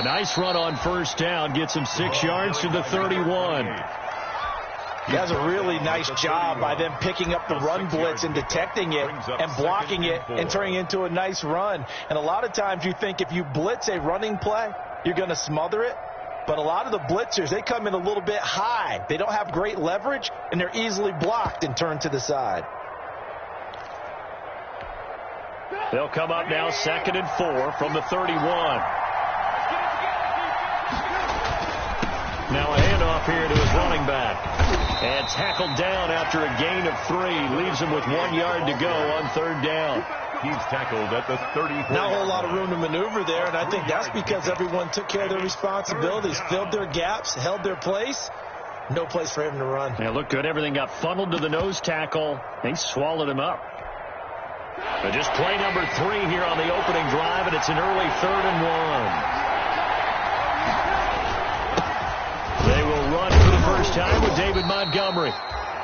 nice run on first down. Gets him 6 yards to the 31. He does a really nice job by them picking up the run blitz and detecting it and blocking it and turning it into a nice run. And a lot of times you think if you blitz a running play, you're going to smother it. But a lot of the blitzers, they come in a little bit high. They don't have great leverage, and they're easily blocked and turned to the side. They'll come up now 2nd and 4 from the 31. Now a handoff here to his running back. And tackled down after a gain of 3. Leaves him with 1 yard to go on 3rd down. He's tackled at the 34. Not a whole lot of room to maneuver there, and I think that's because everyone took care of their responsibilities, filled their gaps, held their place. No place for him to run. Yeah, looked good. Everything got funneled to the nose tackle. They swallowed him up. But just play number 3 here on the opening drive, and it's an early 3rd and 1. They will run for the first time with David Montgomery.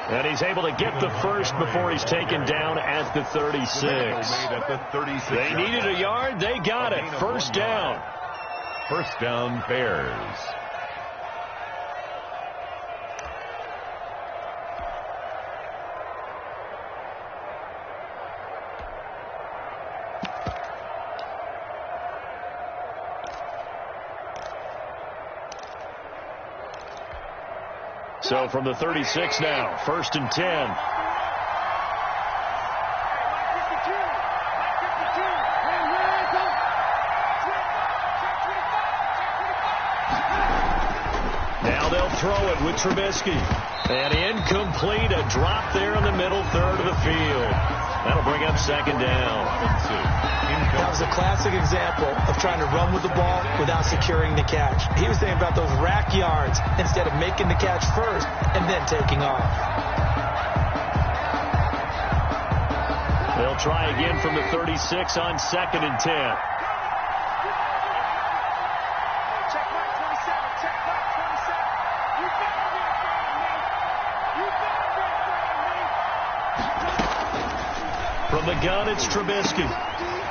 And he's able to get the first before he's taken down at the 36. They needed a yard. They got it. First down. First down, Bears. So from the 36 now, 1st and 10. Now they'll throw it with Trubisky. And incomplete, a drop there in the middle third of the field. That'll bring up 2nd down. That was a classic example of trying to run with the ball without securing the catch. He was thinking about those rack yards instead of making the catch first and then taking off. They'll try again from the 36 on 2nd and 10. From the gun, it's Trubisky.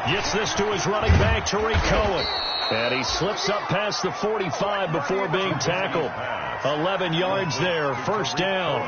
Gets this to his running back, Tariq Cohen. And he slips up past the 45 before being tackled. 11 yards there, first down.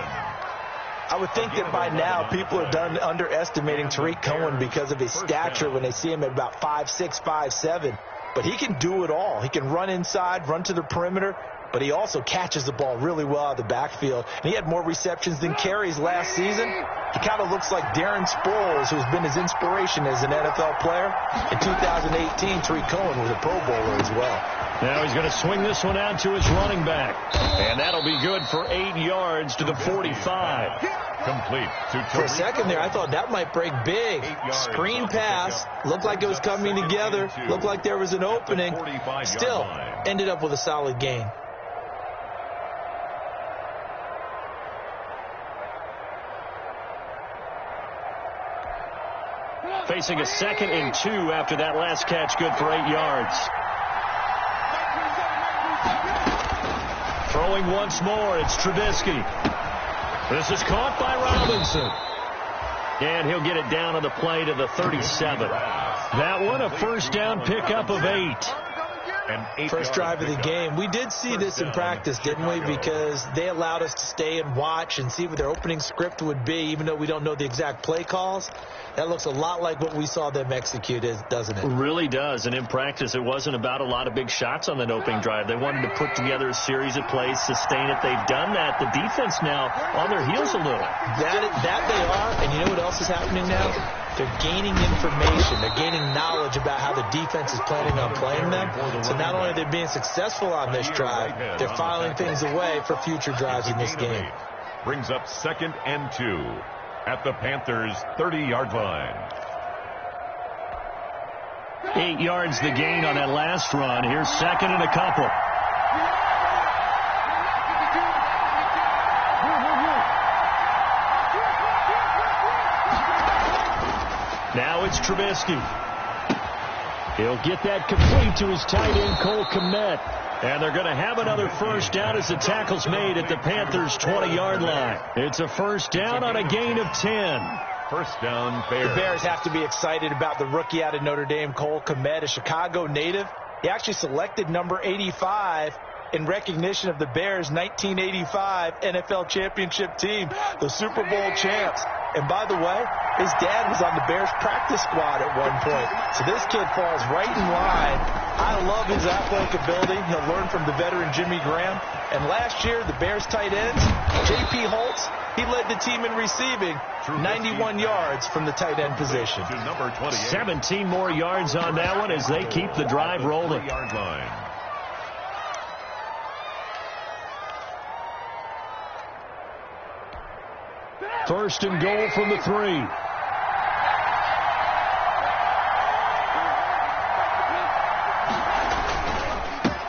I would think that by now people are done underestimating Tariq Cohen because of his stature when they see him at about 5'6", 5'7". But he can do it all. He can run inside, run to the perimeter, but he also catches the ball really well out of the backfield. And he had more receptions than carries last season. He kind of looks like Darren Sproles, who's been his inspiration as an NFL player. In 2018, Tariq Cohen was a Pro Bowler as well. Now he's going to swing this one out to his running back. And that'll be good for 8 yards to the 45. Complete. For a second there, I thought that might break big. Screen pass. Looked like it was coming together. Looked like there was an opening. Still, ended up with a solid gain. Facing a 2nd and 2 after that last catch, good for 8 yards. Throwing once more, it's Trubisky. This is caught by Robinson. And he'll get it down on the play to the 37. That one, a first down pickup of 8. First drive of the game. We did see this in practice, didn't we? Because they allowed us to stay and watch and see what their opening script would be, even though we don't know the exact play calls. That looks a lot like what we saw them execute, doesn't it? It really does. And in practice, it wasn't about a lot of big shots on that opening drive. They wanted to put together a series of plays, sustain it. They've done that. The defense now on their heels a little. That they are. And you know what else is happening now? They're gaining information. They're gaining knowledge about how the defense is planning on playing them. So not only are they being successful on this drive, they're filing things away for future drives in this game. Brings up 2nd and 2 at the Panthers' 30-yard line. 8 yards the gain on that last run. Here's 2nd and a couple. Now it's Trubisky. He'll get that complete to his tight end, Cole Kmet. And they're going to have another first down as the tackle's made at the Panthers' 20-yard line. It's a first down on a gain of 10. First down, Bears. The Bears have to be excited about the rookie out of Notre Dame, Cole Kmet, a Chicago native. He actually selected number 85 in recognition of the Bears' 1985 NFL championship team, the Super Bowl champs. And by the way, his dad was on the Bears practice squad at one point. So this kid falls right in line. I love his athletic ability. He'll learn from the veteran Jimmy Graham. And last year, the Bears tight ends, J.P. Holtz, he led the team in receiving, 91 yards from the tight end position. 17 more yards on that one as they keep the drive rolling. First and goal from the 3.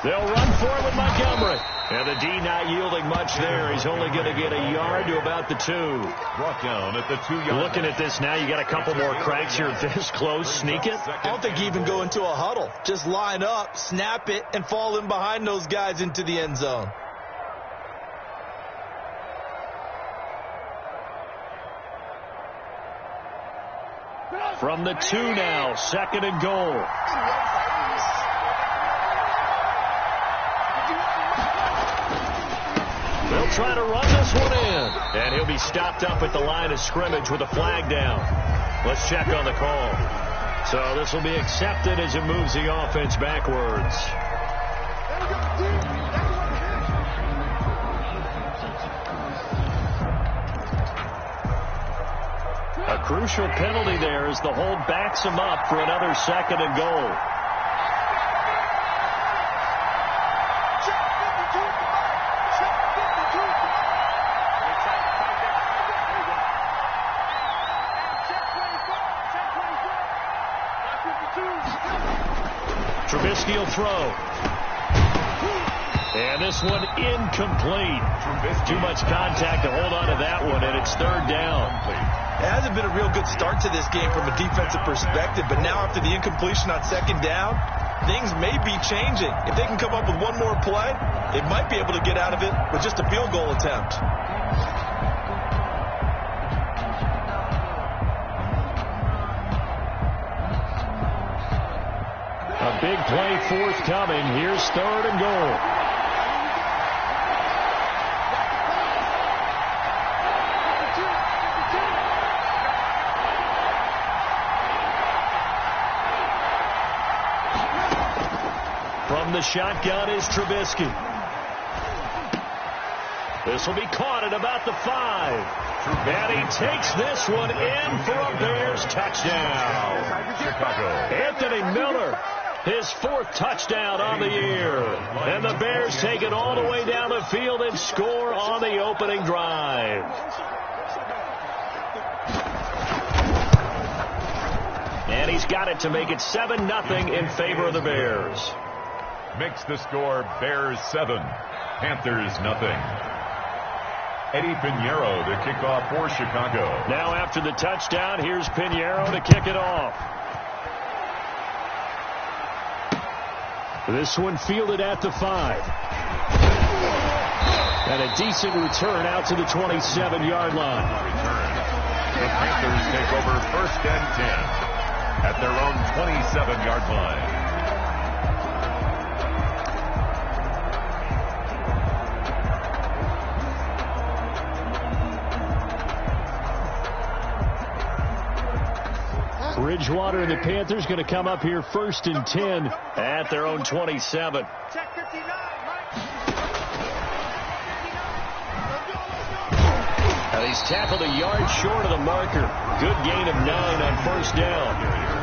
They'll run for it with Montgomery. And the D not yielding much there. He's only going to get a yard to about the 2. Brought down at the 2-yard. Looking at this now, you got a couple more cracks here this close. Sneak it. I don't think you even go into a huddle. Just line up, snap it, and fall in behind those guys into the end zone. From the 2 now, second and goal. They'll try to run this one in. And he'll be stopped up at the line of scrimmage with a flag down. Let's check on the call. So this will be accepted as it moves the offense backwards. A crucial penalty there as the hold backs him up for another second and goal. Trubisky will throw. And this one incomplete. Too much contact to hold on to that one, and it's third down. It hasn't been a real good start to this game from a defensive perspective, but now after the incompletion on second down, things may be changing. If they can come up with one more play, they might be able to get out of it with just a field goal attempt. A big play forthcoming. Here's third and goal. From the shotgun is Trubisky. This will be caught at about the 5. And he takes this one in for a Bears touchdown. Chicago. Anthony Miller, his 4th touchdown on the year. And the Bears take it all the way down the field and score on the opening drive. And he's got it to make it 7-0 in favor of the Bears. Makes the score Bears 7, Panthers nothing. Eddie Pinheiro to kick off for Chicago. Now after the touchdown, here's Pinheiro to kick it off. This one fielded at the 5. And a decent return out to the 27-yard line. The Panthers take over first and 10 at their own 27-yard line. Bridgewater and the Panthers going to come up here first and 10 at their own 27. Now he's tackled a yard short of the marker. Good gain of 9 on first down.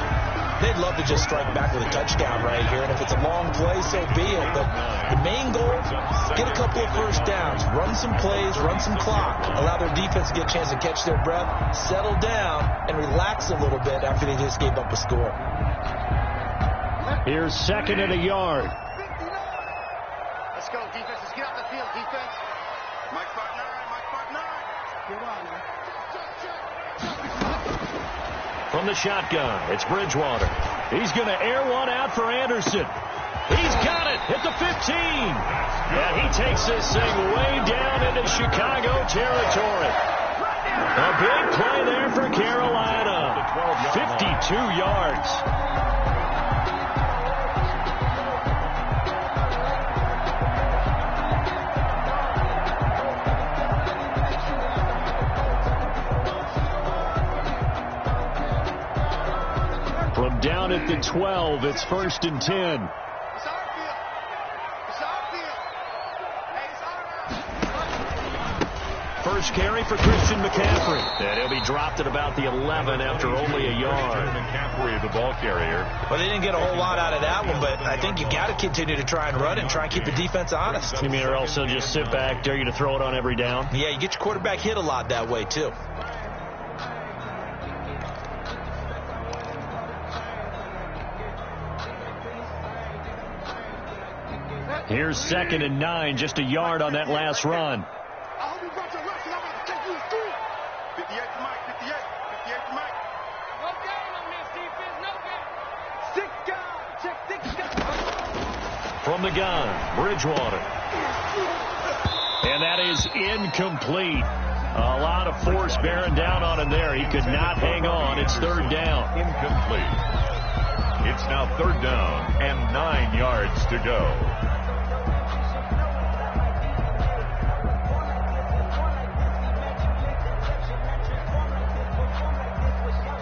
They'd love to just strike back with a touchdown right here, and if it's a long play, so be it. But the main goal, get a couple of first downs, run some plays, run some clock, allow their defense to get a chance to catch their breath, settle down, and relax a little bit after they just gave up a score. Here's second and a yard. Let's go, defense. Let's get off the field, defense. Mike Spartan 9, Mike Spartan 9. Get on, man. From the shotgun, it's Bridgewater. He's going to air one out for Anderson. He's got it at the 15. And he takes this thing way down into Chicago territory. A big play there for Carolina. 52 yards. the 12. It's 1st and 10. It's our field. It's our field. Hey, it's our First carry for Christian McCaffrey. And he'll be dropped at about the 11 after only a yard. McCaffrey, the ball carrier. Well, they didn't get a whole lot out of that one, but I think you got to continue to try and run and try and keep the defense honest. You mean, or else they'll just sit back, dare you to throw it on every down? Yeah, you get your quarterback hit a lot that way, too. Here's 2nd and 9, just a yard on that last run. I hope you brought your reps and I'm about to take you to school. 58 to Mike, 58. 58 to Mike. No gain on this defense, no gain. 6 guys, check 6 guys. From the gun, Bridgewater. And that is incomplete. A lot of force bearing down on him there. He could not hang on. It's 3rd down. Incomplete. It's now 3rd down and 9 yards to go.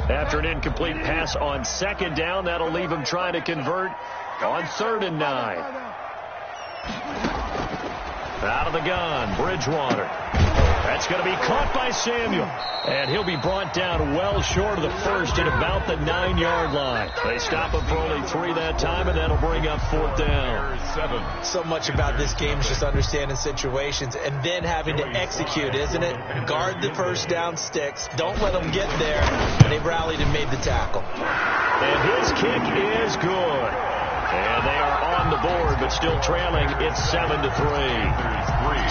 After an incomplete pass on 2nd down, that'll leave him trying to convert on 3rd and 9. Out of the gun, Bridgewater. That's going to be caught by Samuel. And he'll be brought down well short of the first at about the 9-yard line. They stop him for only 3 that time, and that'll bring up 4th down. So much about this game is just understanding situations and then having to execute, isn't it? Guard the first down sticks. Don't let them get there. And they rallied and made the tackle. And his kick is good. And they are on the board, but still trailing. It's 7-3.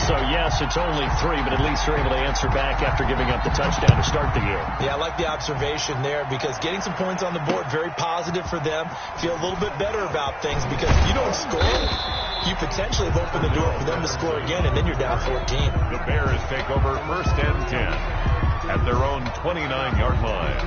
So, yes, it's only 3, but at least they're able to answer back after giving up the touchdown to start the game. Yeah, I like the observation there because getting some points on the board, very positive for them. Feel a little bit better about things because if you don't score, you potentially have opened the door for them to score again, and then you're down 14. The Bears take over 1st and 10 at their own 29-yard line.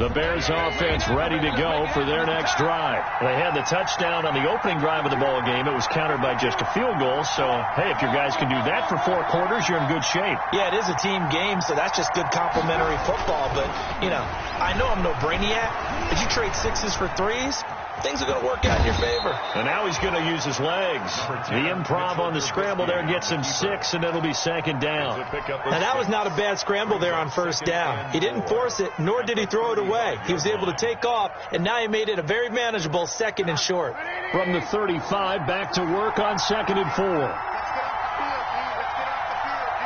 The Bears offense ready to go for their next drive. They had the touchdown on the opening drive of the ball game. It was countered by just a field goal. So, hey, if your guys can do that for 4 quarters, you're in good shape. Yeah, it is a team game, so that's just good complimentary football. But, you know, I know I'm no brainiac, but you trade 6s for 3s, things are going to work out in your favor. And now he's going to use his legs. The improv on the scramble there gets him 6, and it'll be 2nd down. Now, that was not a bad scramble there on 1st down. He didn't force it, nor did he throw it away. He was able to take off, and now he made it a very manageable 2nd and short. From the 35, back to work on 2nd and 4. Let's get off the field, D. Let's get off the field, D.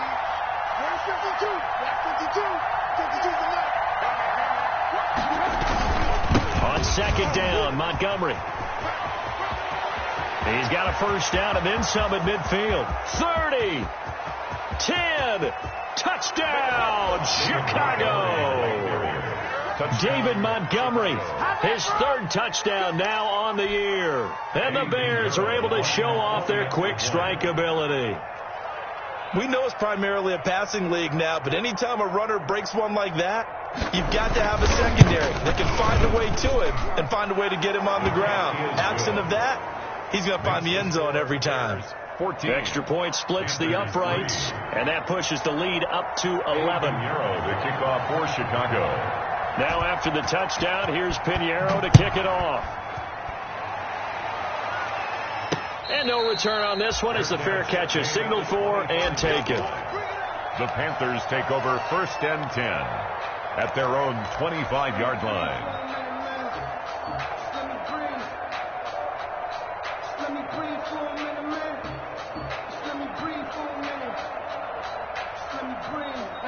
Where's 52? 52's the left. On 2nd down, Montgomery. He's got a 1st down and then some at midfield. 30, 10, touchdown, Chicago. David Montgomery, his 3rd touchdown now on the year. And the Bears are able to show off their quick strike ability. We know it's primarily a passing league now, but anytime a runner breaks one like that, you've got to have a secondary that can find a way to him and find a way to get him on the ground. Absent of that, he's going to find the end zone every time. 14. Extra point splits the uprights, and that pushes the lead up to 11. Pinheiro, the kickoff for Chicago. Now after the touchdown, here's Pinheiro to kick it off. And no return on this one as the fair catch is signaled for and taken. The Panthers take over 1st and 10 at their own 25-yard line.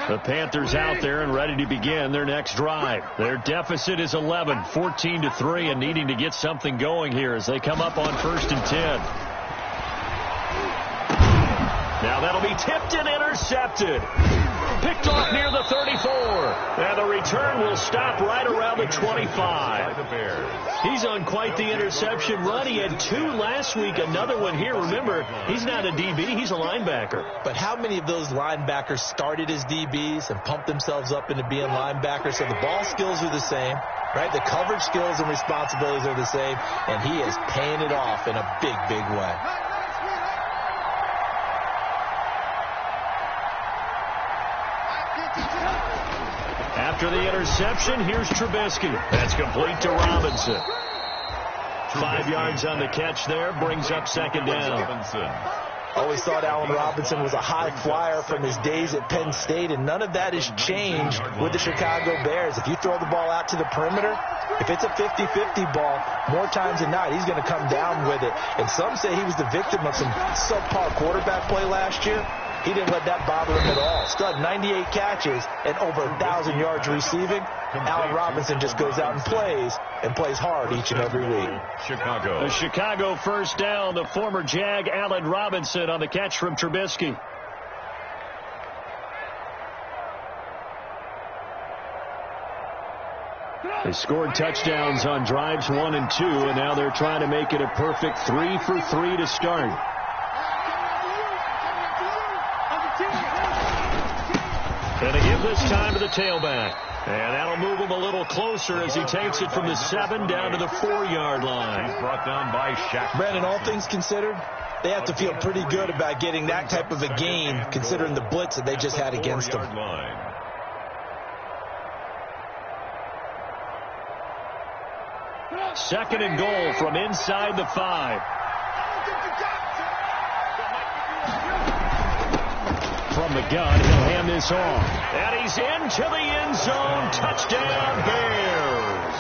The Panthers out there and ready to begin their next drive. Their deficit is 11, 14-3, and needing to get something going here as they come up on 1st and 10. Now that'll be tipped and intercepted. Picked off near the 34. And the return will stop right around the 25. He's on quite the interception run. He had 2 last week, another one here. Remember, he's not a DB, he's a linebacker. But how many of those linebackers started as DBs and pumped themselves up into being linebackers? So the ball skills are the same, right? The coverage skills and responsibilities are the same, and he is paying it off in a big, big way. After the interception, here's Trubisky. That's complete to Robinson. 5 yards on the catch there, brings up second down. Always thought Allen Robinson was a high flyer from his days at Penn State, and none of that has changed with the Chicago Bears. If you throw the ball out to the perimeter, if it's a 50-50 ball, more times than not, he's going to come down with it. And some say he was the victim of some subpar quarterback play last year. He didn't let that bother him at all. Still had 98 catches and over 1,000 yards receiving. Allen Robinson just goes out and plays hard each and every week. The Chicago first down, the former Jag Allen Robinson on the catch from Trubisky. They scored touchdowns on drives 1 and 2, and now they're trying to make it a perfect 3 for 3 to start. And they give this time to the tailback. And that'll move him a little closer as he takes it from the 7 down to the 4-yard line. He's brought down by Shaq. Brandon, all things considered, they have to feel pretty good about getting that type of a gain, considering the blitz that they just had against them. Second and goal from inside the 5. From the gun, he'll hand this off. And he's into the end zone. Touchdown, Bears.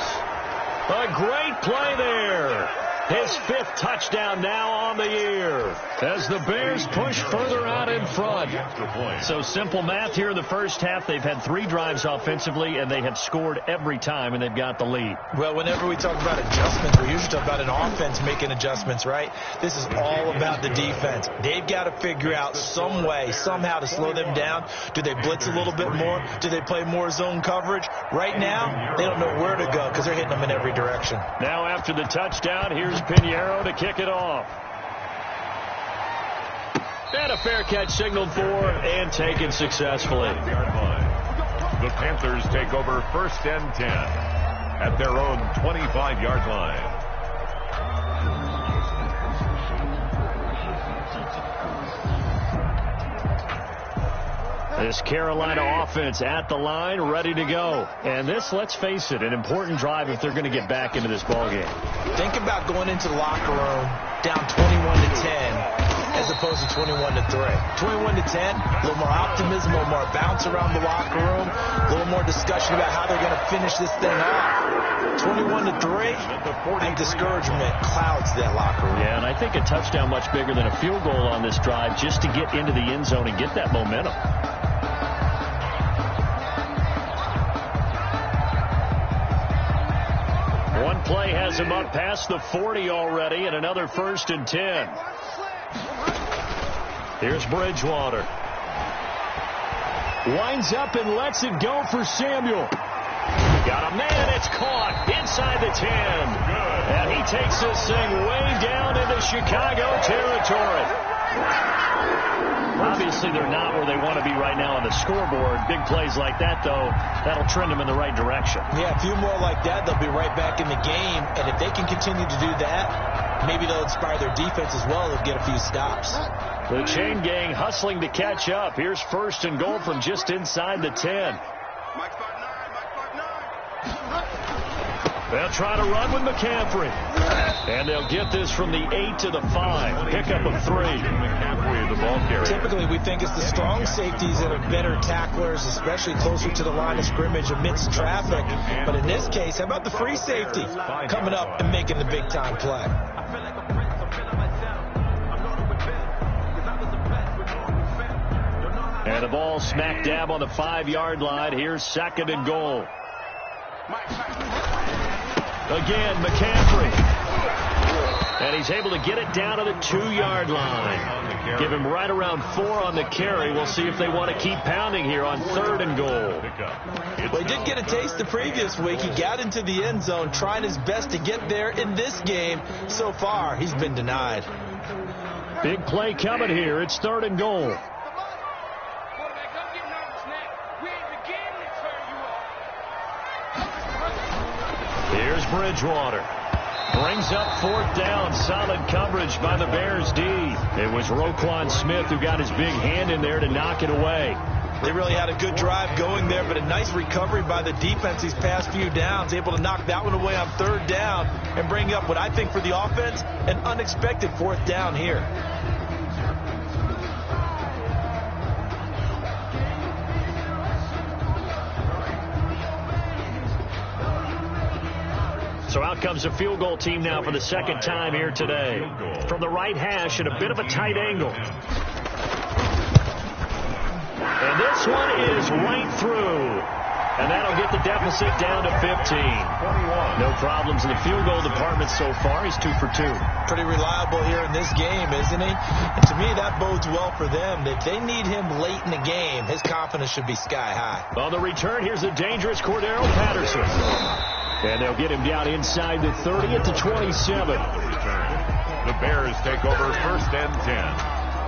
A great play there. His 5th touchdown now on the year as the Bears push further out in front. So simple math here in the first half. They've had 3 drives offensively, and they have scored every time, and they've got the lead. Well, whenever we talk about adjustments, we usually talk about an offense making adjustments, right? This is all about the defense. They've got to figure out some way, somehow to slow them down. Do they blitz a little bit more? Do they play more zone coverage? Right now, they don't know where to go because they're hitting them in every direction. Now after the touchdown, here's Pinheiro to kick it off. And a fair catch signaled for and taken successfully. The Panthers take over 1st and 10 at their own 25-yard line. This Carolina offense at the line, ready to go. And this, let's face it, an important drive if they're going to get back into this ballgame. Think about going into the locker room down 21-10 as opposed to 21-3. 21-10, a little more optimism, a little more bounce around the locker room, a little more discussion about how they're going to finish this thing off. 21-3, and discouragement clouds that locker room. Yeah, and I think a touchdown much bigger than a field goal on this drive just to get into the end zone and get that momentum. One play has him up past the 40 already, and another 1st and 10. Here's Bridgewater. Winds up and lets it go for Samuel. Got a man, it's caught inside the 10. And he takes this thing way down into Chicago territory. Obviously, they're not where they want to be right now on the scoreboard. Big plays like that, though, that'll trend them in the right direction. Yeah, a few more like that, they'll be right back in the game. And if they can continue to do that, maybe they'll inspire their defense as well. They'll get a few stops. The chain gang hustling to catch up. Here's 1st and goal from just inside the 10. They'll try to run with McCaffrey. And they'll get this from the 8 to the 5. Pickup of 3. McCaffrey, the ball carrier. Typically, we think it's the strong safeties that are better tacklers, especially closer to the line of scrimmage amidst traffic. But in this case, how about the free safety coming up and making the big-time play? And the ball smack dab on the 5-yard line. Here's 2nd and goal. Again, McCaffrey. And he's able to get it down to the 2-yard line. Give him right around 4 on the carry. We'll see if they want to keep pounding here on 3rd and goal. Well, he did get a taste the previous week. He got into the end zone, trying his best to get there in this game. So far, he's been denied. Big play coming here. It's 3rd and goal. Here's Bridgewater. Brings up 4th down. Solid coverage by the Bears D. It was Roquan Smith who got his big hand in there to knock it away. They really had a good drive going there, but a nice recovery by the defense these past few downs, able to knock that one away on 3rd down and bring up what I think for the offense, an unexpected 4th down here. So out comes a field goal team now for the 2nd time here today. From the right hash at a bit of a tight angle. And this one is right through. And that'll get the deficit down to 15. No problems in the field goal department so far. He's 2 for 2. Pretty reliable here in this game, isn't he? And to me, that bodes well for them. If they need him late in the game, his confidence should be sky high. On the return, here's the dangerous Cordero Patterson. And they'll get him down inside the 30 at the 27. The Bears take over 1st and 10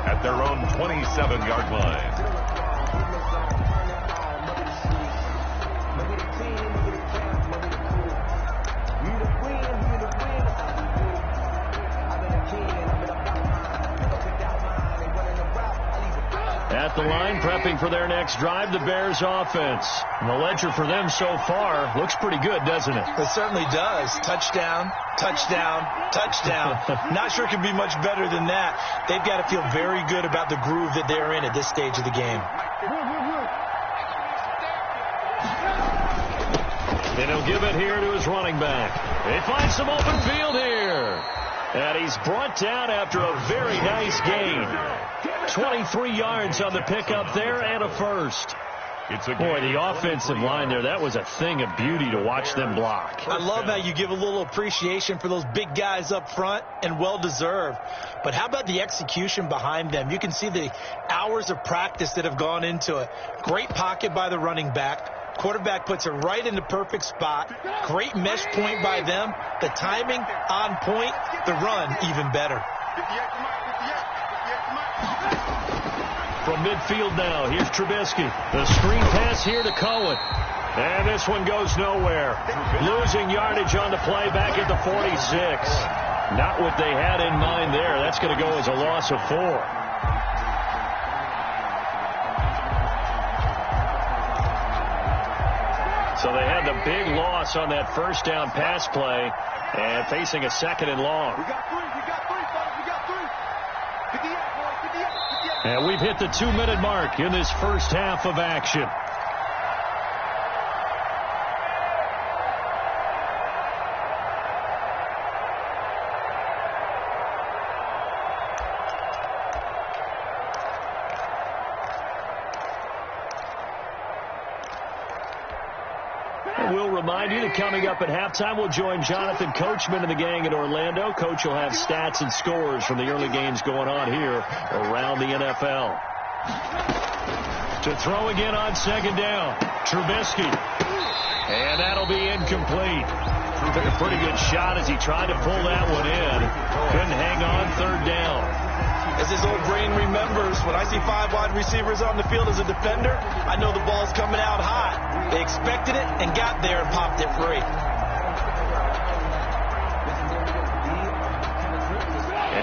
at their own 27-yard line. At the line, prepping for their next drive, the Bears offense. And the ledger for them so far looks pretty good, doesn't it? It certainly does. Touchdown, touchdown, touchdown. Not sure it can be much better than that. They've got to feel very good about the groove that they're in at this stage of the game. And he'll give it here to his running back. They find some open field here. And he's brought down after a very nice gain. 23 yards on the pickup there and a first. Boy, the offensive line there, that was a thing of beauty to watch them block. I love how you give a little appreciation for those big guys up front, and well-deserved. But how about the execution behind them? You can see the hours of practice that have gone into it. Great pocket by the running back. Quarterback puts it right in the perfect spot. Great mesh point by them. The timing on point. The run even better. From midfield now, here's Trubisky. The screen pass here to Cohen. And this one goes nowhere. Losing yardage on the play back at the 46. Not what they had in mind there. That's going to go as a loss of 4. So they had the big loss on that 1st down pass play and facing a 2nd and long. We got 3, fellas. We got 3. 58, boys, 58. And we've hit the 2-minute mark in this first half of action. We'll remind you that coming up at halftime, we'll join Jonathan Coachman and the gang in Orlando. Coach will have stats and scores from the early games going on here around the NFL. To throw again on 2nd down, Trubisky. And that'll be incomplete. Took a pretty good shot as he tried to pull that one in. Couldn't hang on 3rd down. As his old brain remembers, when I see 5 wide receivers on the field as a defender, I know the ball's coming out hot. They expected it and got there and popped it free.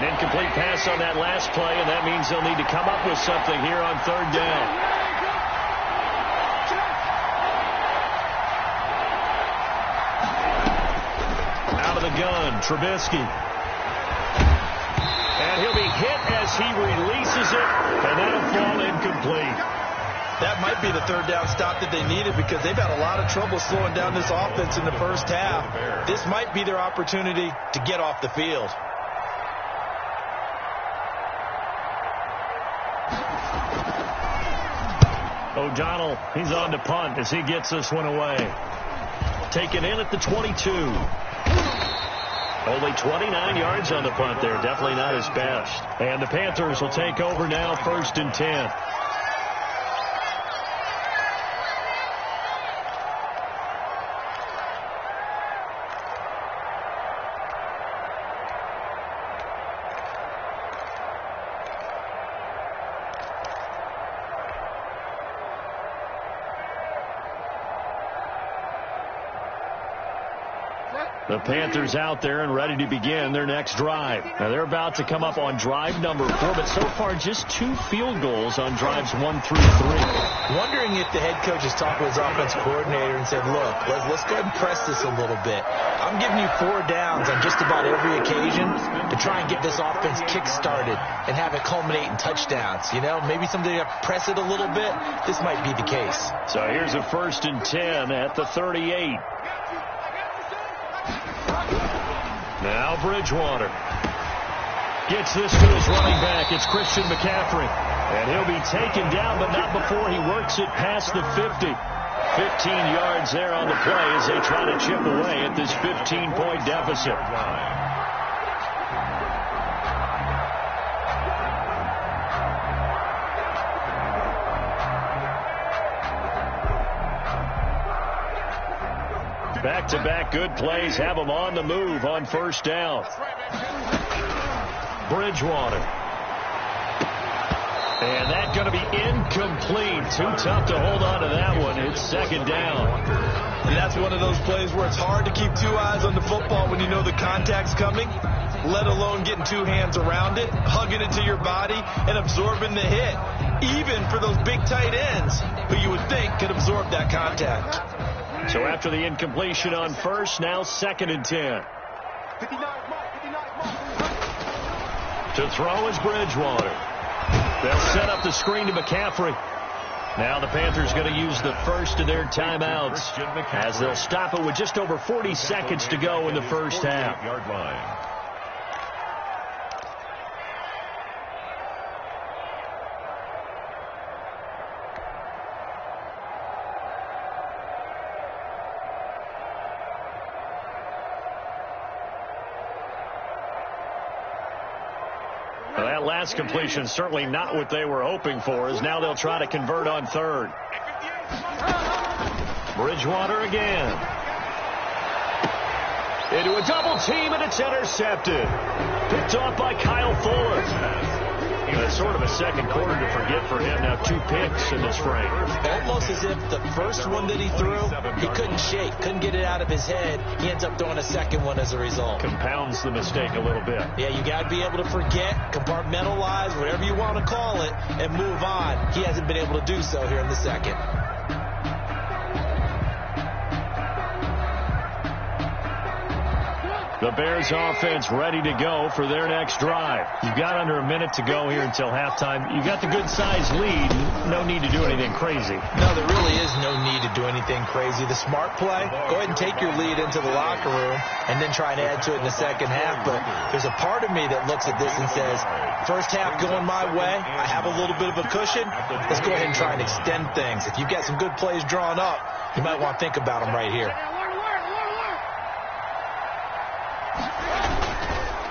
An incomplete pass on that last play, and that means they'll need to come up with something here on 3rd down. Out of the gun, Trubisky. And he'll be hit as he releases it, and that'll fall incomplete. That might be the 3rd down stop that they needed, because they've had a lot of trouble slowing down this offense in the first half. This might be their opportunity to get off the field. O'Donnell, he's on to punt as he gets this one away. Taken in at the 22. Only 29 yards on the punt there. Definitely not his best. And the Panthers will take over now, 1st and 10. Set. The Panthers out there and ready to begin their next drive. Now they're about to come up on drive number 4, but so far just 2 field goals on drives 1 through 3. Wondering if the head coach has talked with his offense coordinator and said, look, let's go ahead and press this a little bit. I'm giving you 4 downs on just about every occasion to try and get this offense kick-started and have it culminate in touchdowns. You know, maybe someday to press it a little bit. This might be the case. So here's a 1st and 10 at the 38. Now Bridgewater gets this to his running back. It's Christian McCaffrey. And he'll be taken down, but not before he works it past the 50. 15 yards there on the play as they try to chip away at this 15-point deficit. Back-to-back good plays have them on the move on 1st down. Bridgewater. And that's going to be incomplete. Too tough to hold on to that one. It's 2nd down. And that's one of those plays where it's hard to keep 2 eyes on the football when you know the contact's coming, let alone getting 2 hands around it, hugging it to your body, and absorbing the hit. Even for those big tight ends who you would think could absorb that contact. So after the incompletion on 1st, now 2nd and 10. To throw is Bridgewater. They'll set up the screen to McCaffrey. Now the Panthers going to use the first of their timeouts as they'll stop it with just over 40 seconds to go in the 1st half. Yard line. That last completion certainly not what they were hoping for, as now they'll try to convert on 3rd. Bridgewater again. Into a double team, and it's intercepted. Picked off by Kyle Fuller. That's sort of a second quarter to forget for him. Now 2 picks in this frame. Almost as if the first one that he threw, he couldn't shake, couldn't get it out of his head. He ends up throwing a second one as a result. Compounds the mistake a little bit. Yeah, you got to be able to forget, compartmentalize, whatever you want to call it, and move on. He hasn't been able to do so here in the 2nd. The Bears offense ready to go for their next drive. You've got under a minute to go here until halftime. You've got the good-sized lead. No need to do anything crazy. No, there really is no need to do anything crazy. The smart play, go ahead and take your lead into the locker room and then try and add to it in the 2nd half. But there's a part of me that looks at this and says, 1st half going my way, I have a little bit of a cushion. Let's go ahead and try and extend things. If you've got some good plays drawn up, you might want to think about them right here.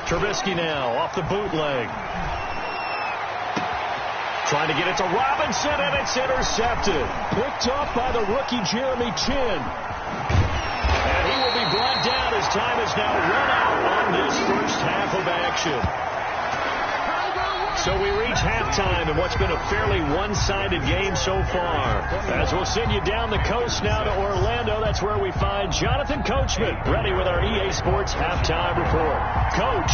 Trubisky now off the bootleg. Trying to get it to Robinson, and it's intercepted. Picked off by the rookie Jeremy Chin. And he will be brought down as time has now run out on this 1st half of action. So we reach halftime in what's been a fairly one-sided game so far. As we'll send you down the coast now to Orlando, that's where we find Jonathan Coachman, ready with our EA Sports halftime report. Coach,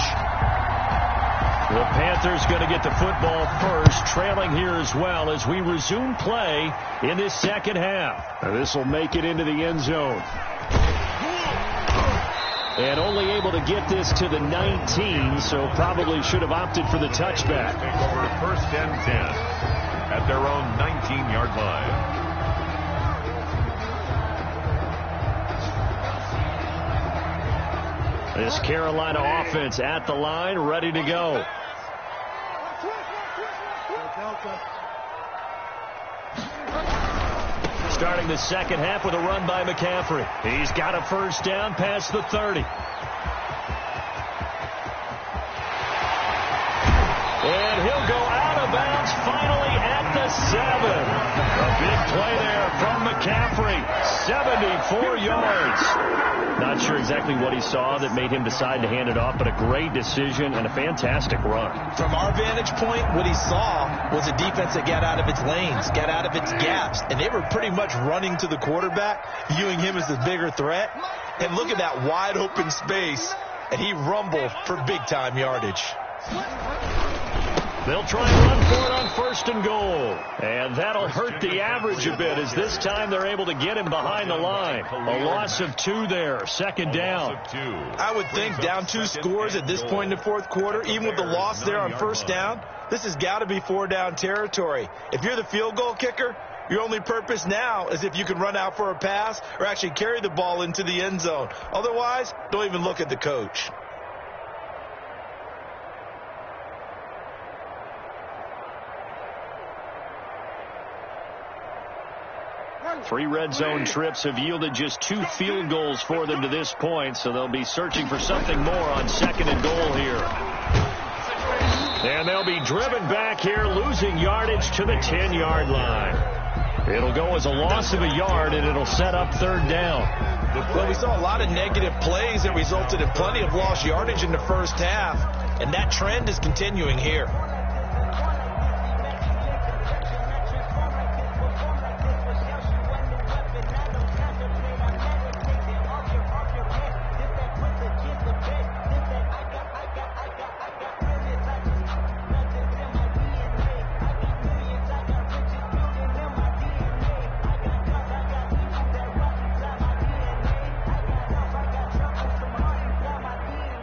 the Panthers going to get the football first, trailing here as well as we resume play in this 2nd half. Now this will make it into the end zone. And only able to get this to the 19, so probably should have opted for the touchback. Take over 1st and 10 at their own 19-yard line. This Carolina offense at the line, ready to go. Starting the 2nd half with a run by McCaffrey. He's got a 1st down past the 30. And he'll go out of bounds finally at the 7. A big play there from McCaffrey. 74 yards. Not sure exactly what he saw that made him decide to hand it off, but a great decision and a fantastic run. From our vantage point, what he saw was a defense that got out of its lanes, got out of its gaps, and they were pretty much running to the quarterback, viewing him as the bigger threat. And look at that wide open space, and he rumbled for big-time yardage. They'll try and run for it on 1st and goal. And that'll hurt the average a bit, as this time they're able to get him behind the line. A loss of 2 there, 2nd down. I would think down 2 scores at this point in the 4th quarter, even with the loss there on 1st down, this has got to be 4-down territory. If you're the field goal kicker, your only purpose now is if you can run out for a pass or actually carry the ball into the end zone. Otherwise, don't even look at the coach. 3 red zone trips have yielded just 2 field goals for them to this point, so they'll be searching for something more on 2nd and goal here. And they'll be driven back here, losing yardage to the 10-yard line. It'll go as a loss of a yard, and it'll set up 3rd down. Well, we saw a lot of negative plays that resulted in plenty of lost yardage in the 1st half, and that trend is continuing here.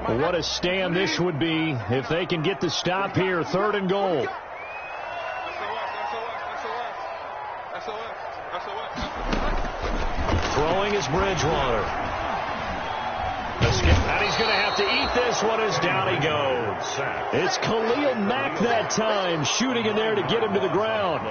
What a stand this would be if they can get the stop here. 3rd and goal. Throwing is Bridgewater. And he's going to have to eat this one as down he goes. It's Khalil Mack that time, shooting in there to get him to the ground.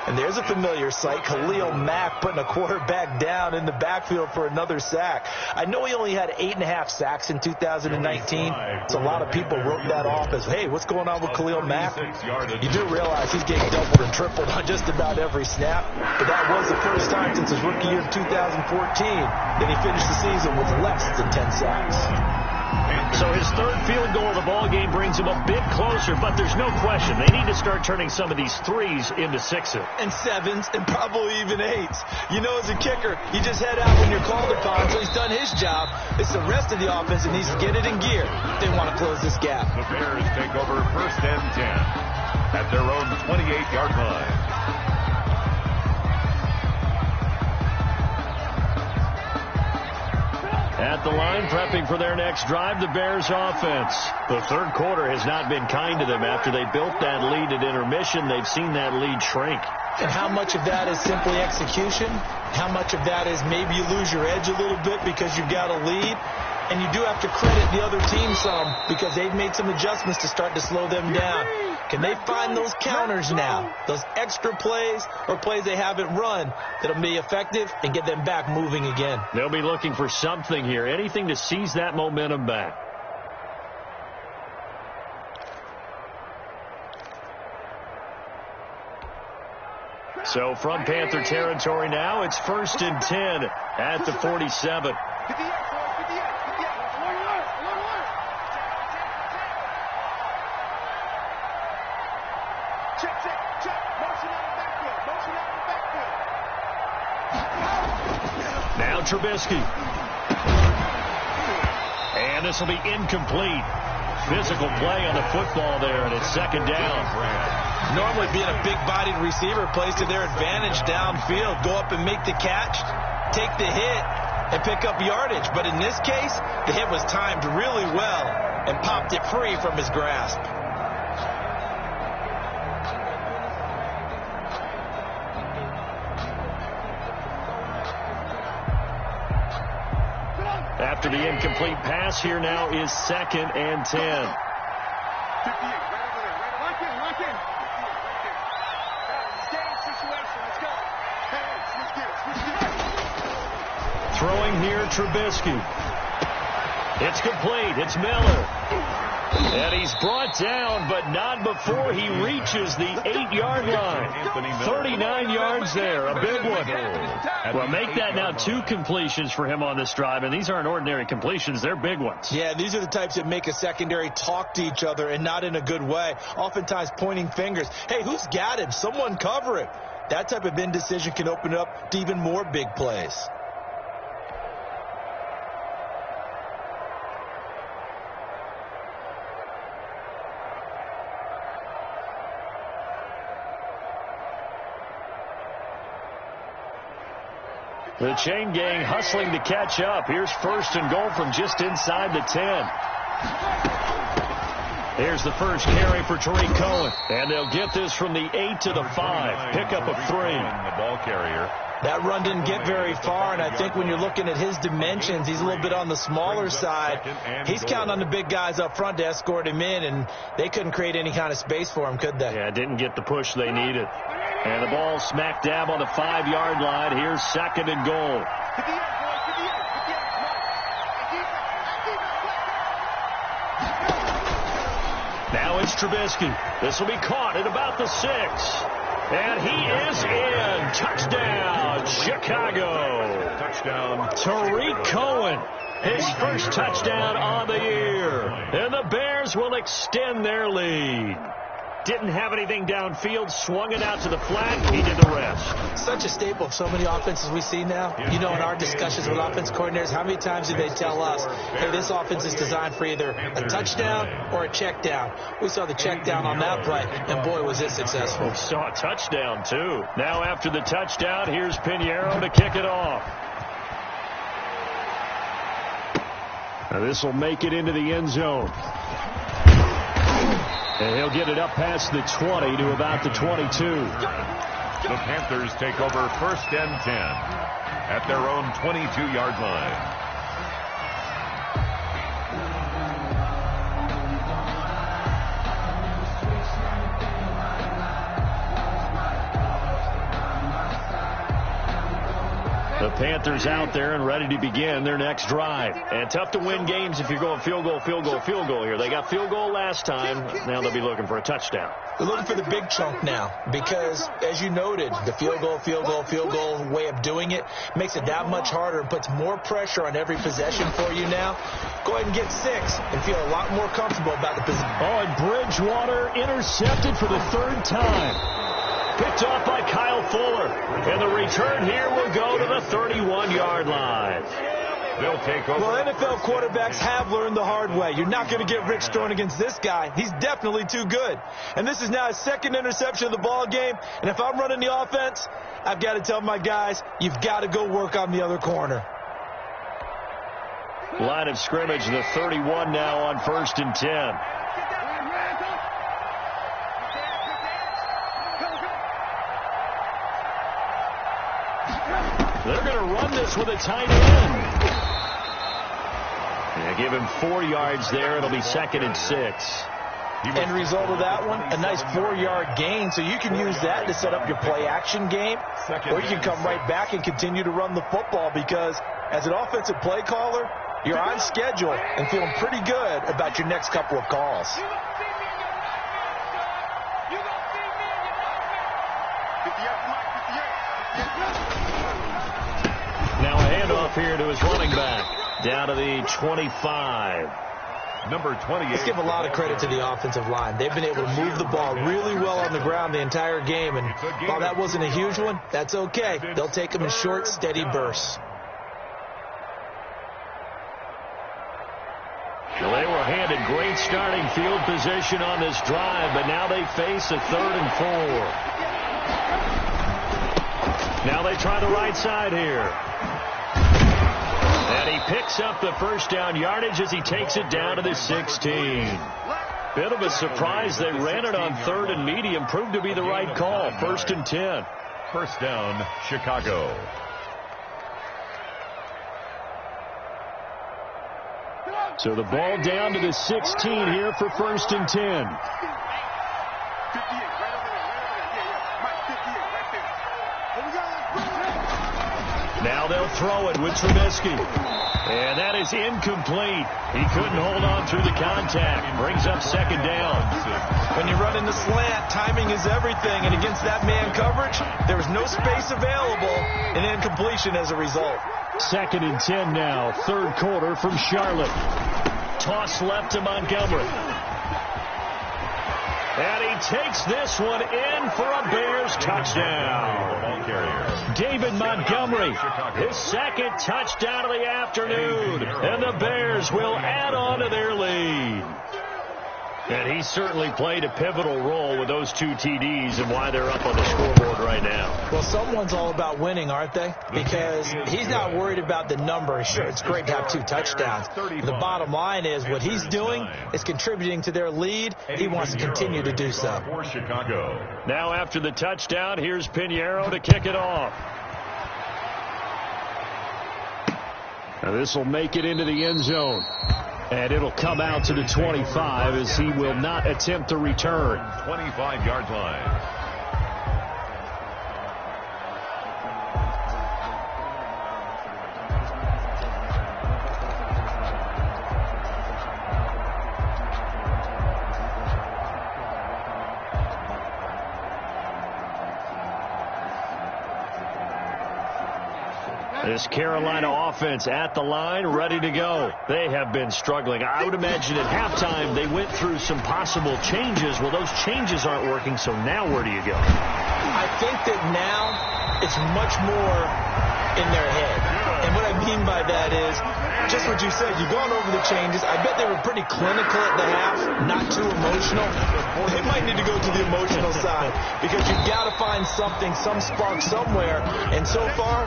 And there's a familiar sight, Khalil Mack putting a quarterback down in the backfield for another sack. I know he only had 8.5 sacks in 2019, so a lot of people wrote that off as, hey, what's going on with Khalil Mack? You do realize he's getting doubled and tripled on just about every snap, but that was the first time since his rookie year of 2014 that he finished the season with less than 10 sacks. So his 3rd field goal of the ball game brings him a bit closer, but there's no question they need to start turning some of these 3s into 6s. And 7s and probably even 8s. You know, as a kicker, you just head out when you're called upon, so he's done his job. It's the rest of the offense that needs to get it in gear if they want to close this gap. The Bears take over 1st and 10 at their own 28-yard line. At the line, prepping for their next drive, the Bears offense. The 3rd quarter has not been kind to them. After they built that lead at intermission, they've seen that lead shrink. And how much of that is simply execution? How much of that is maybe you lose your edge a little bit because you've got a lead? And you do have to credit the other team some because they've made some adjustments to start to slow them down. Can they find those counters now, those extra plays or plays they haven't run that'll be effective and get them back moving again? They'll be looking for something here, anything to seize that momentum back. So from Panther territory now, it's 1st and 10 at the 47. Now Trubisky. And this will be incomplete. Physical play on the football there, and it's 2nd down. Normally being a big-bodied receiver plays to their advantage downfield. Go up and make the catch, take the hit, and pick up yardage. But in this case, the hit was timed really well and popped it free from his grasp. After the incomplete pass, here now is 2nd and 10. 58, right over there. Lock in. Game situation. Let's go. Hey, switch gears. Throwing here, Trubisky. It's complete. It's Miller. And he's brought down, but not before he reaches the 8-yard line. 39 yards there, a big one. Well, make that now 2 completions for him on this drive, and these aren't ordinary completions. They're big ones. Yeah, these are the types that make a secondary talk to each other, and not in a good way. Oftentimes pointing fingers. Hey, who's got him? Someone cover him. That type of indecision can open up to even more big plays. The chain gang hustling to catch up. Here's 1st and goal from just inside the 10. Here's the first carry for Tariq Cohen. And they'll get this from the 8 to the 5. Pickup of 3. The ball carrier. That run didn't get very far, and I think when you're looking at his dimensions, he's a little bit on the smaller side. He's counting on the big guys up front to escort him in, and they couldn't create any kind of space for him, could they? Yeah, didn't get the push they needed. And the ball smack dab on the 5-yard line. Here's 2nd and goal. Now it's Trubisky. This will be caught at about the 6. And he is in. Touchdown, Chicago. Touchdown. Tariq Cohen, his first touchdown on the year. And the Bears will extend their lead. Didn't have anything downfield, swung it out to the flat, he did the rest. Such a staple of so many offenses we see now. You know, in our discussions with offense coordinators, how many times do they tell us, hey, this offense is designed for either a touchdown or a check down. We saw the check down on that play, and boy, was it successful. We saw a touchdown, too. Now after the touchdown, here's Pinheiro to kick it off. Now this will make it into the end zone. And he'll get it up past the 20 to about the 22. The Panthers take over 1st and 10 at their own 22-yard line. The Panthers out there and ready to begin their next drive. And tough to win games if you're going field goal, field goal, field goal here. They got field goal last time. Now they'll be looking for a touchdown. They're looking for the big chunk now because, as you noted, the field goal way of doing it makes it that much harder and puts more pressure on every possession for you now. Go ahead and get 6 and feel a lot more comfortable about the position. Oh, and Bridgewater intercepted for the 3rd time. Picked off by Kyle Fuller. And the return here will go to the 31-yard line. They'll take over. Well, NFL quarterbacks have learned the hard way. You're not going to get rich throwing against this guy. He's definitely too good. And this is now his 2nd interception of the ball game. And if I'm running the offense, I've got to tell my guys, you've got to go work on the other corner. Line of scrimmage, the 31 now on 1st and 10. They're going to run this with a tight end. Yeah, give him 4 yards there. It'll be 2nd and 6. End result of that one, a nice 4-yard gain. So you can use that to set up your play-action game, or you can come right back and continue to run the football because as an offensive play caller, you're on schedule and feeling pretty good about your next couple of calls. Now a handoff here to his running back. Down to the 25. Number 28. Let's give a lot of credit to the offensive line. They've been able to move the ball really well on the ground the entire game. And while that wasn't a huge one, that's okay. They'll take them in short, steady bursts. Well, they were handed great starting field position on this drive, but now they face a 3rd and 4. Now they try the right side here. And he picks up the first down yardage as he takes it down to the 16. Bit of a surprise. They ran it on 3rd and medium. Proved to be the right call. 1st and 10. First down, Chicago. So the ball down to the 16 here for 1st and 10. Now they'll throw it with Trubisky. And that is incomplete. He couldn't hold on through the contact. Brings up second down. When you run in the slant, timing is everything. And against that man coverage, there was no space available, and incompletion as a result. 2nd and 10 now. 3rd quarter from Charlotte. Toss left to Montgomery. And he takes this one in for a Bears touchdown. David Montgomery, his 2nd touchdown of the afternoon. And the Bears will add on to their lead. And he certainly played a pivotal role with those 2 TDs and why they're up on the scoreboard right now. Well, someone's all about winning, aren't they? Because he's not worried about the number. Sure, it's great to have 2 touchdowns. The bottom line is what he's doing is contributing to their lead. He wants to continue to do so. Now after the touchdown, here's Pinheiro to kick it off. Now this will make it into the end zone. And it'll come out to the 25 as he will not attempt to return. 25-yard line. This Carolina offense at the line, ready to go. They have been struggling. I would imagine at halftime they went through some possible changes. Well, those changes aren't working, so now where do you go? I think that now it's much more in their head. And what I mean by that is just what you said. You've gone over the changes. I bet they were pretty clinical at the half, not too emotional. They might need to go to the emotional side because you've got to find something, some spark somewhere. And so far,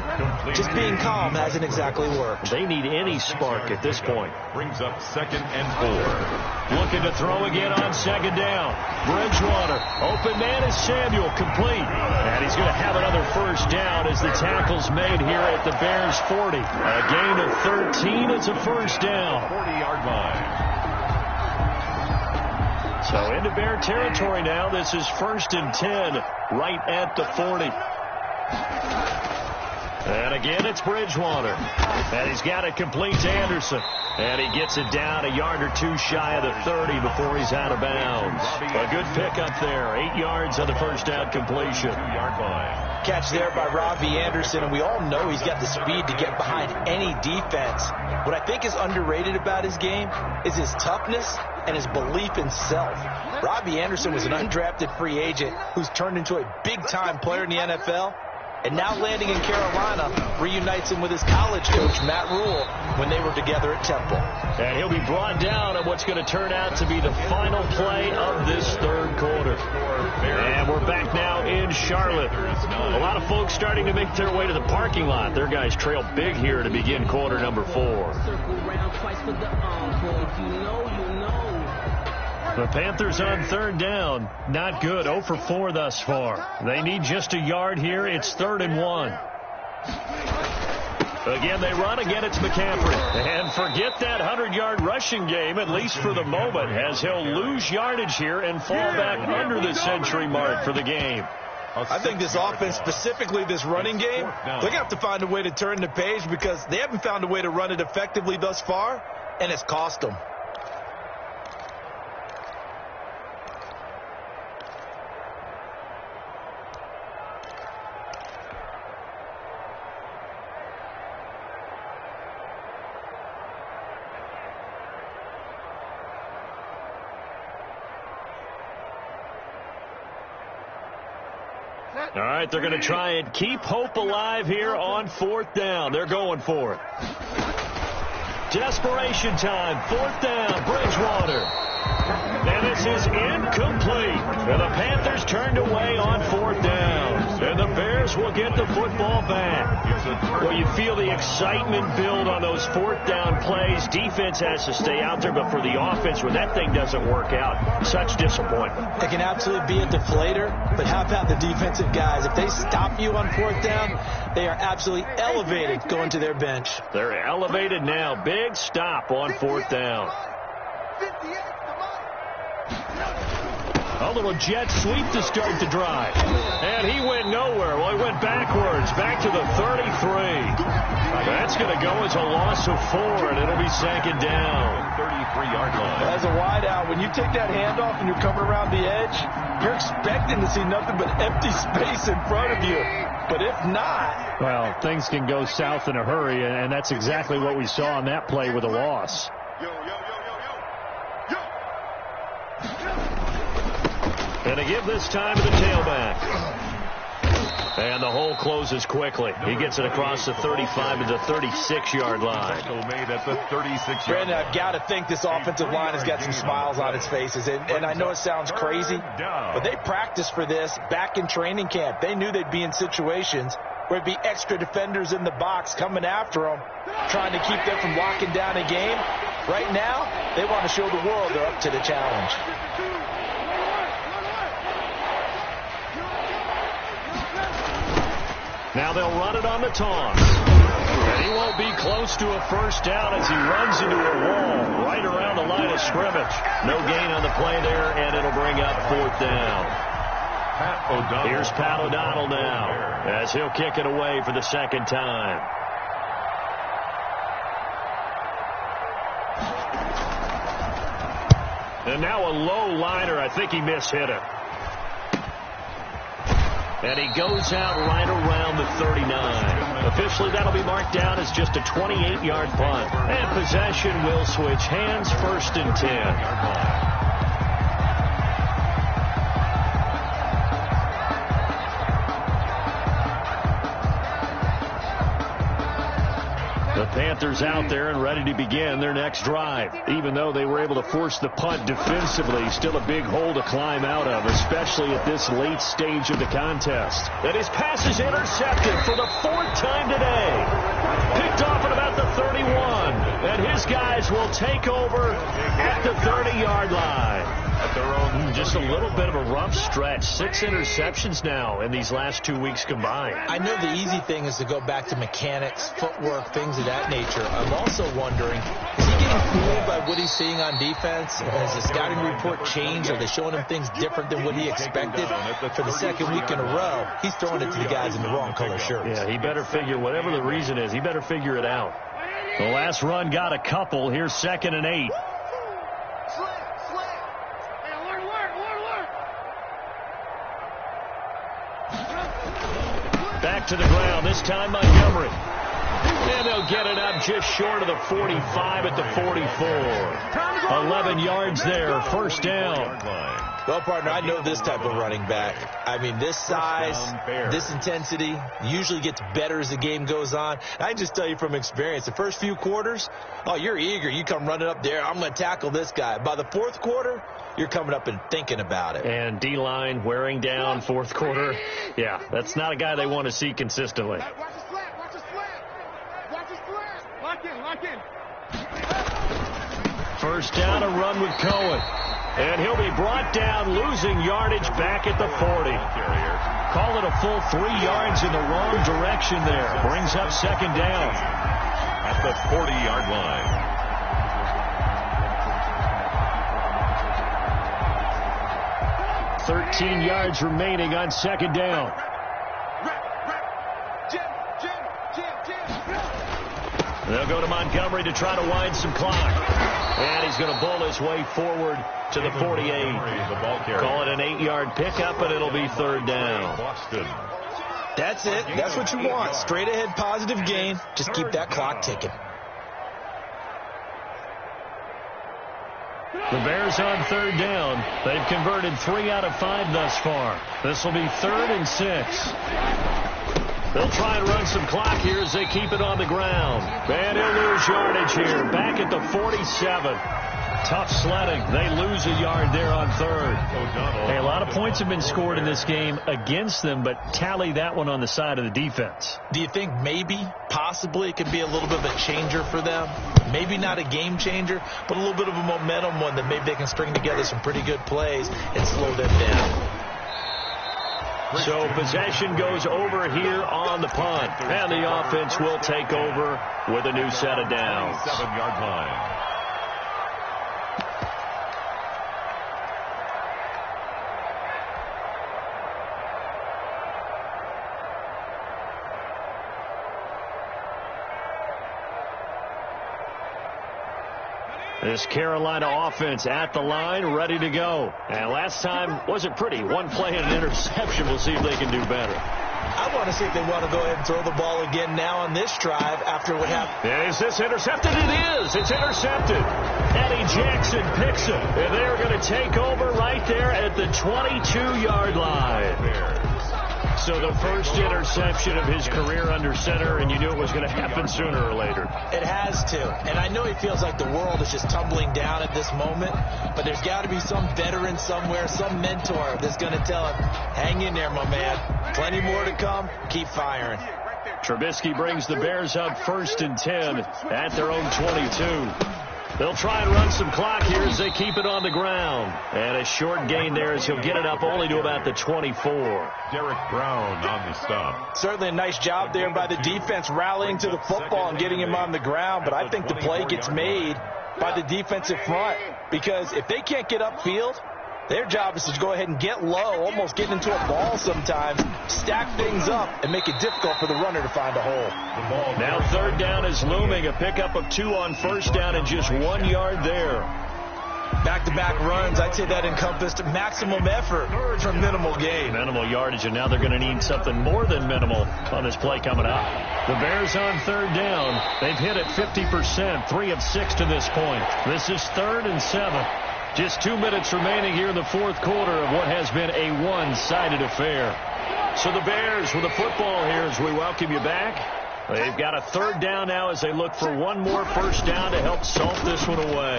just being calm hasn't exactly worked. They need any spark at this point. Brings up 2nd and 4. Looking to throw again on 2nd down. Bridgewater, open man is Samuel, complete. And he's going to have another 1st down as the tackle's made here at the Bears 40. A gain of 13, it's a 1st down. 40-yard line. So into Bear territory now. This is 1st and 10 right at the 40. And again, it's Bridgewater. And he's got it complete to Anderson. And he gets it down a yard or 2 shy of the 30 before he's out of bounds. A good pickup there. 8 yards on the 1st down completion. 2-yard line. Catch there by Robbie Anderson, and we all know he's got the speed to get behind any defense. What I think is underrated about his game is his toughness and his belief in self. Robbie Anderson was an undrafted free agent who's turned into a big-time player in the NFL, and now landing in Carolina reunites him with his college coach, Matt Rule, when they were together at Temple. And he'll be brought down on what's going to turn out to be the final play of this 3rd quarter. And we're back now in Charlotte. A lot of folks starting to make their way to the parking lot. Their guys trail big here to begin quarter number 4. The Panthers on 3rd down. Not good. 0 for 4 thus far. They need just a yard here. It's 3rd and 1. Again, they run. Again, it's McCaffrey. And forget that 100-yard rushing game, at least for the moment, as he'll lose yardage here and fall back under the century mark for the game. I think this offense, specifically this running game, they're going to have to find a way to turn the page because they haven't found a way to run it effectively thus far, and it's cost them. All right, they're going to try and keep hope alive here on 4th down. They're going for it. Desperation time. 4th down, Bridgewater. And this is incomplete. And the Panthers turned away on 4th down. And the Bears will get the football back. Well, you feel the excitement build on those 4th down plays. Defense has to stay out there, but for the offense, when that thing doesn't work out, such disappointment. It can absolutely be a deflator, but how about the defensive guys? If they stop you on 4th down, they are absolutely elevated going to their bench. They're elevated now. Big stop on 4th down. A little jet sweep to start the drive. And he went nowhere. Well, he went backwards, back to the 33. That's going to go as a loss of 4, and it'll be second down. 33-yard line. As a wideout, when you take that handoff and you're coming around the edge, you're expecting to see nothing but empty space in front of you. But if not... Well, things can go south in a hurry, and that's exactly what we saw on that play with a loss. And a give this time to the tailback. And the hole closes quickly. He gets it across the 35 to the 36-yard line. Made at the 36-yard Brandon, I've got to think this offensive line has got some smiles on its faces. And I know it sounds crazy, but they practiced for this back in training camp. They knew they'd be in situations where it'd be extra defenders in the box coming after them, trying to keep them from locking down a game. Right now, they want to show the world they're up to the challenge. Now they'll run it on the toss. And he won't be close to a first down as he runs into a wall right around the line of scrimmage. No gain on the play there, and it'll bring up fourth down. Here's Pat O'Donnell now as he'll kick it away for the second time. And now a low liner. I think he mishit it. And he goes out right around the 39. Officially, that'll be marked down as just a 28-yard punt. And possession will switch hands, first and 10. The Panthers out there and ready to begin their next drive. Even though they were able to force the punt defensively, still a big hole to climb out of, especially at this late stage of the contest. And his pass is intercepted for the 4th time today. Picked off at about the 31. And his guys will take over at the 30-yard line. Just a little bit of a rough stretch. 6 interceptions now in these last 2 weeks combined. I know the easy thing is to go back to mechanics, footwork, things of that nature. I'm also wondering, is he getting fooled by what he's seeing on defense? Has the scouting report changed? Are they showing him things different than what he expected? For the second week in a row, he's throwing it to the guys in the wrong color shirts. Yeah, he better figure, whatever the reason is, he better figure it out. The last run got a couple. Here's 2nd and 8. Back to the ground, this time Montgomery. And they'll get it up just short of the 45 at the 44. 11 yards there, first down. Well, partner, I know this type of running back. I mean, this size, this intensity usually gets better as the game goes on. I can just tell you from experience, the first few quarters, oh, you're eager. You come running up there, I'm going to tackle this guy. By the 4th quarter, you're coming up and thinking about it. And D-line wearing down 4th quarter. Yeah, that's not a guy they want to see consistently. Watch his flat. Watch his flat. Watch his flat. Lock in. Lock in. First down, a run with Cohen. And he'll be brought down, losing yardage back at the 40. Call it a full 3 yards in the wrong direction there. Brings up second down. At the 40-yard line. 13 yards remaining on second down. They'll go to Montgomery to try to wind some clock. And he's going to bull his way forward to the 48. Call it an 8-yard pickup, and it'll be third down. That's it. That's what you want. Straight ahead positive gain. Just keep that clock ticking. The Bears on third down. They've converted 3 out of 5 thus far. This will be 3rd and 6. They'll try and run some clock here as they keep it on the ground. And he'll lose yardage here. Back at the 47. Tough sledding. They lose a yard there on 3rd. Hey, a lot of points have been scored in this game against them, but tally that one on the side of the defense. Do you think maybe, possibly, it could be a little bit of a changer for them? Maybe not a game changer, but a little bit of a momentum one that maybe they can string together some pretty good plays and slow them down. So possession goes over here on the punt. And the offense will take over with a new set of downs. 7-yard line. This Carolina offense at the line, ready to go. And last time wasn't pretty. One play and an interception. We'll see if they can do better. I want to see if they want to go ahead and throw the ball again now on this drive after what happened. Is this intercepted? It is. It's intercepted. Eddie Jackson picks it. And they're going to take over right there at the 22-yard line. So the first interception of his career under center, and you knew it was going to happen sooner or later. It has to. And I know he feels like the world is just tumbling down at this moment, but there's got to be some veteran somewhere, some mentor that's going to tell him, hang in there, my man. Plenty more to come. Keep firing. Trubisky brings the Bears up 1st and 10 at their own 22. They'll try and run some clock here as they keep it on the ground. And a short gain there as he'll get it up only to about the 24. Derek Brown on the stop. Certainly a nice job there by the defense rallying to the football and getting him on the ground. But I think the play gets made by the defensive front, because if they can't get upfield, their job is to go ahead and get low, almost get into a ball sometimes, stack things up, and make it difficult for the runner to find a hole. Now 3rd down is looming. A pickup of 2 on 1st down and just 1 yard there. Back-to-back runs, I'd say that encompassed maximum effort for minimal gain. Minimal yardage, and now they're going to need something more than minimal on this play coming up. The Bears on 3rd down. They've hit it 50%, 3 of 6 to this point. This is 3rd and 7. Just 2 minutes remaining here in the 4th quarter of what has been a one-sided affair. So the Bears with the football here as we welcome you back. They've got a 3rd down now as they look for one more 1st down to help salt this one away.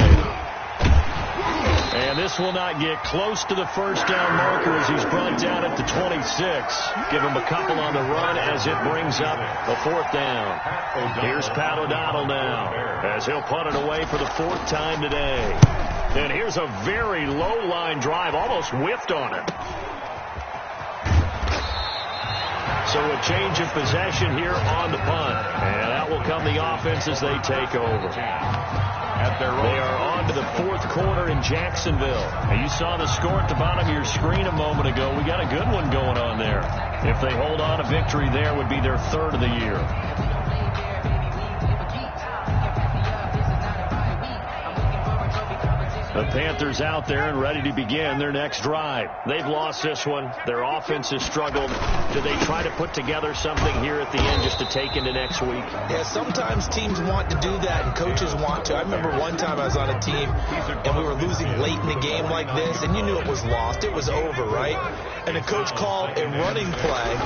And this will not get close to the 1st down marker as he's brought down at the 26. Give him a couple on the run as it brings up a 4th down. Here's Pat O'Donnell now as he'll punt it away for the 4th time today. And here's a very low-line drive, almost whiffed on it. So a change of possession here on the punt. And that will come the offense as they take over. They are on to the 4th quarter in Jacksonville. And you saw the score at the bottom of your screen a moment ago. We got a good one going on there. If they hold on, a victory there would be their 3rd of the year. The Panthers out there and ready to begin their next drive. They've lost this one. Their offense has struggled. Do they try to put together something here at the end just to take into next week? Yeah, sometimes teams want to do that and coaches want to. I remember one time I was on a team and we were losing late in the game like this, and you knew it was lost. It was over, right? And the coach called a running play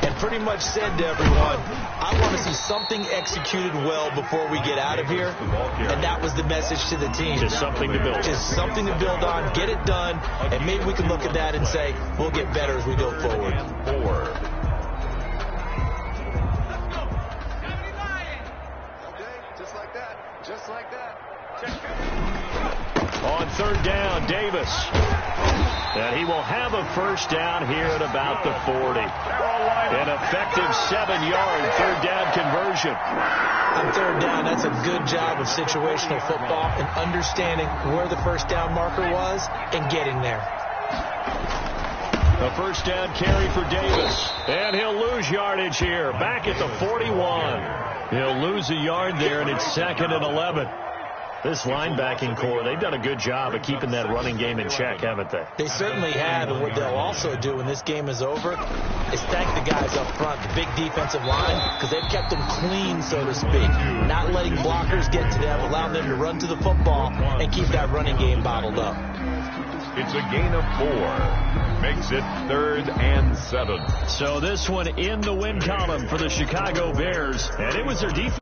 and pretty much said to everyone, I want to see something executed well before we get out of here. And that was the message to the team. Just something to build. Just something to build on, get it done, and maybe we can look at that and say, we'll get better as we go forward. Just like that. Just like that. On 3rd down, Davis. And he will have a 1st down here at about the 40. An effective 7-yard 3rd down conversion. On 3rd down, that's a good job of situational football and understanding where the 1st down marker was and getting there. A 1st down carry for Davis. And he'll lose yardage here. Back at the 41. He'll lose a yard there, and it's 2nd and 11. This linebacking core, they've done a good job of keeping that running game in check, haven't they? They certainly have, and what they'll also do when this game is over is thank the guys up front, the big defensive line, because they've kept them clean, so to speak, not letting blockers get to them, allowing them to run to the football and keep that running game bottled up. It's a gain of 4. Makes it 3rd and 7. So this one in the win column for the Chicago Bears, and it was their defense.